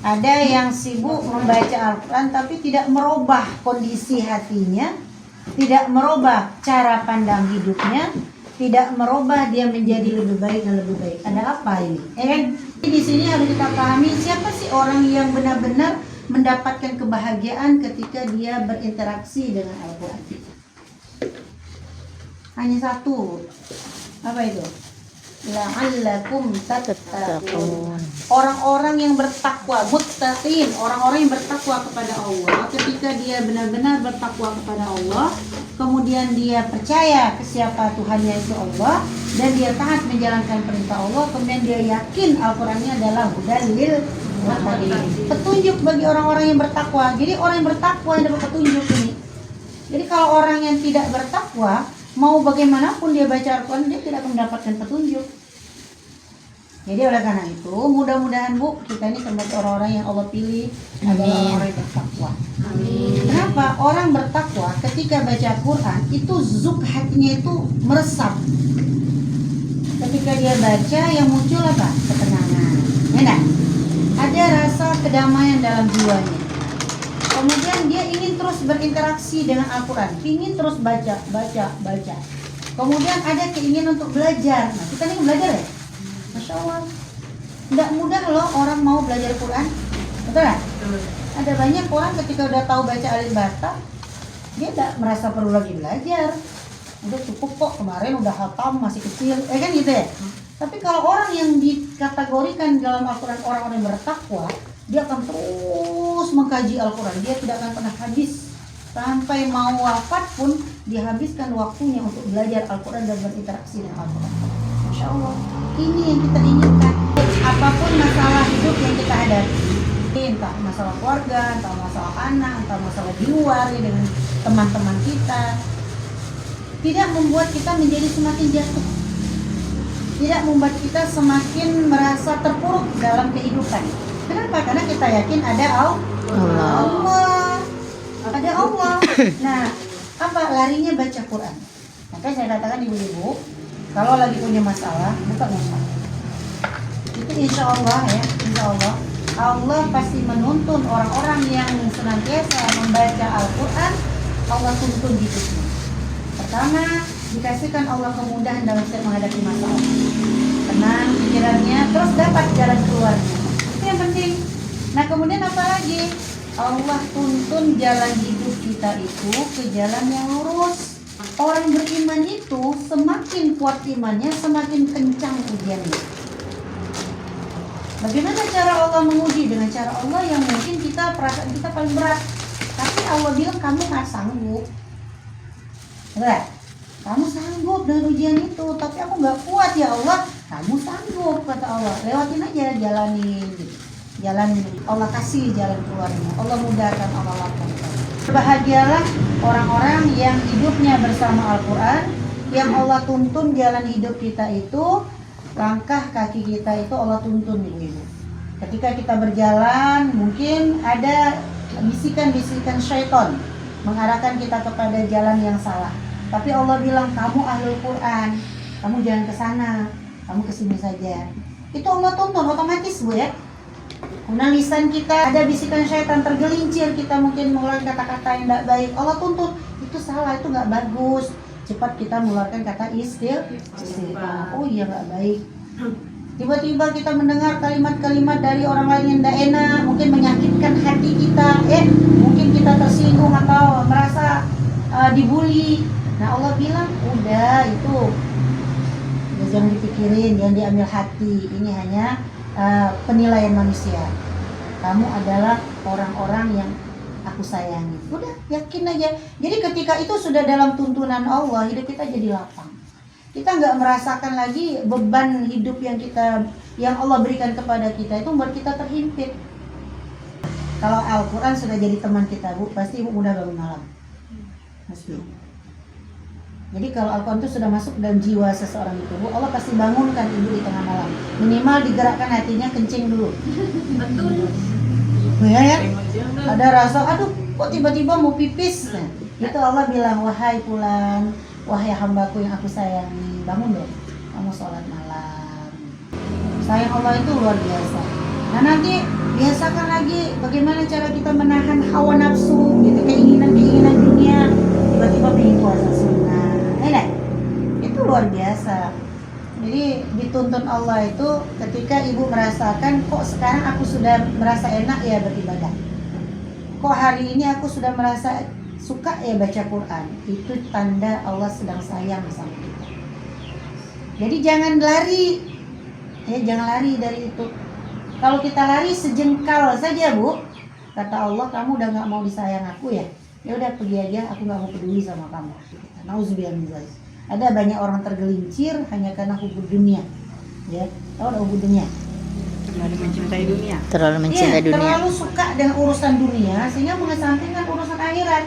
Ada yang sibuk membaca Al-Quran tapi tidak merubah kondisi hatinya, tidak merubah cara pandang hidupnya, tidak merubah dia menjadi lebih baik dan lebih baik. Ada apa ini? Di sini harus kita pahami siapa sih orang yang benar-benar mendapatkan kebahagiaan ketika dia berinteraksi dengan Al-Quran. Hanya satu. Apa itu? La'allakum tattaqun. Orang-orang yang bertakwa, muttaqin, orang-orang yang bertakwa kepada Allah, ketika dia benar-benar bertakwa kepada Allah, kemudian dia percaya ke siapa Tuhannya itu Allah, dan dia taat menjalankan perintah Allah, kemudian dia yakin Al-Qur'annya adalah hudan lil muttaqin, petunjuk bagi orang-orang yang bertakwa. Jadi orang yang bertakwa yang dapat petunjuk ini. Jadi kalau orang yang tidak bertakwa, mau bagaimanapun dia baca Al-Quran, dia tidak akan mendapatkan petunjuk. Jadi oleh karena itu, mudah-mudahan Bu, kita ini termasuk orang-orang yang Allah pilih adalah orang yang bertakwa. Amin. Kenapa? Orang bertakwa ketika baca Quran itu zuk hatinya itu meresap. Ketika dia baca, yang muncul apa? Ketenangan. Enak. Ada rasa kedamaian dalam jiwanya. Kemudian dia ingin terus berinteraksi dengan Al-Quran, ingin terus baca. Kemudian ada keinginan untuk belajar. Nah, kita ini belajar ya? Masya Allah. Tidak mudah loh orang mau belajar Quran. Betul gak? Ada banyak orang ketika udah tahu baca alif bata, dia tidak merasa perlu lagi belajar. Udah cukup kok, kemarin udah hatam, masih kecil. Kan gitu ya? Tapi kalau orang yang dikategorikan dalam Al-Quran orang-orang yang bertakwa, dia akan terus mengkaji Al-Quran. Dia tidak akan pernah habis. Sampai mau wafat pun dihabiskan waktunya untuk belajar Al-Quran dan berinteraksi dengan Al-Quran. Masya Allah. Ini yang kita inginkan. Apapun masalah hidup yang kita hadapi, entah masalah keluarga, entah masalah anak, entah masalah di luar ya, dengan teman-teman kita, tidak membuat kita menjadi semakin jatuh. Tidak membuat kita semakin merasa terpuruk dalam kehidupan. Kenapa? Karena kita yakin ada Allah. Ada Allah. Nah, apa larinya baca Quran? Makanya saya katakan ibu-ibu, kalau lagi punya masalah, buka masalah. Itu insya Allah ya, insya Allah Allah pasti menuntun orang-orang yang senantiasa membaca Al-Quran. Allah tuntun hidupnya. Pertama, dikasihkan Allah kemudahan dalam setiap menghadapi masalah. Tenang pikirannya, terus dapat jalan keluarnya. Itu yang penting. Nah, kemudian apa lagi? Allah tuntun jalan hidup kita itu ke jalan yang lurus. Orang beriman itu semakin kuat imannya, semakin kencang ujiannya. Bagaimana cara Allah menguji? Dengan cara Allah yang mungkin kita perasaan kita paling berat. Tapi Allah bilang kamu gak sanggup. Betul? Kamu sanggup dengan ujian itu, tapi aku gak kuat ya Allah. Kamu sanggup, kata Allah. Lewatin aja, jalanin. Jalanin. Allah kasih jalan keluarnya. Allah mudahkan, Allah lapangkan. Berbahagialah orang-orang yang hidupnya bersama Al-Quran, yang Allah tuntun jalan hidup kita itu, langkah kaki kita itu Allah tuntun ibu-ibu. Ketika kita berjalan, mungkin ada bisikan-bisikan syaitan mengarahkan kita kepada jalan yang salah. Tapi Allah bilang, kamu ahlul Quran, kamu jangan ke sana, kamu ke sini saja. Itu Allah tuntun otomatis Bu ya. Kemudian lisan kita ada bisikan syaitan tergelincir, kita mungkin mengeluarkan kata-kata yang tidak baik. Allah tuntun, itu salah, itu nggak bagus. Cepat kita mengeluarkan kata istighfar. Oh iya nggak baik. Tiba-tiba kita mendengar kalimat-kalimat dari orang lain yang tidak enak, mungkin menyakitkan hati kita, mungkin kita tersinggung atau merasa dibully. Nah Allah bilang, udah itu jangan dipikirin, jangan diambil hati. Ini hanya penilaian manusia. Kamu adalah orang-orang yang aku sayangi. Udah, yakin aja. Jadi ketika itu sudah dalam tuntunan Allah, hidup kita jadi lapang. Kita nggak merasakan lagi beban hidup yang Allah berikan kepada kita itu membuat kita terhimpit. Kalau Al-Quran sudah jadi teman kita Bu, pasti Ibu mudah bangun malam. Pasti. Jadi kalau Al-Quran itu sudah masuk dalam jiwa seseorang itu Bu, Allah pasti bangunkan Ibu di tengah malam. Minimal digerakkan hatinya, kencing dulu. Betul. Ya. Ada rasa, aduh kok tiba-tiba mau pipis. Nah, itu Allah bilang, wahai Fulan, wahai hambaku yang aku sayangi, bangun dong, kamu sholat malam. Sayang Allah itu luar biasa. Nah nanti biasakan lagi bagaimana cara kita menahan hawa nafsu gitu, keinginan dunia, tiba-tiba pengen puasa sunnah, itu luar biasa. Jadi dituntun Allah itu ketika ibu merasakan, kok sekarang aku sudah merasa enak ya beribadah, kok hari ini aku sudah merasa suka ya baca Quran, itu tanda Allah sedang sayang sama kita. Jadi jangan lari, jangan lari dari itu. Kalau kita lari sejengkal saja bu, kata Allah kamu udah nggak mau disayang aku ya udah pergi aja, aku nggak mau peduli sama kamu. Nauzubillah min dzalik. Ada banyak orang tergelincir hanya karena hubud dunia, ya. Tahu ada hubud dunia? Terlalu mencintai dunia. Terlalu suka dengan urusan dunia sehingga mengesampingkan urusan akhirat.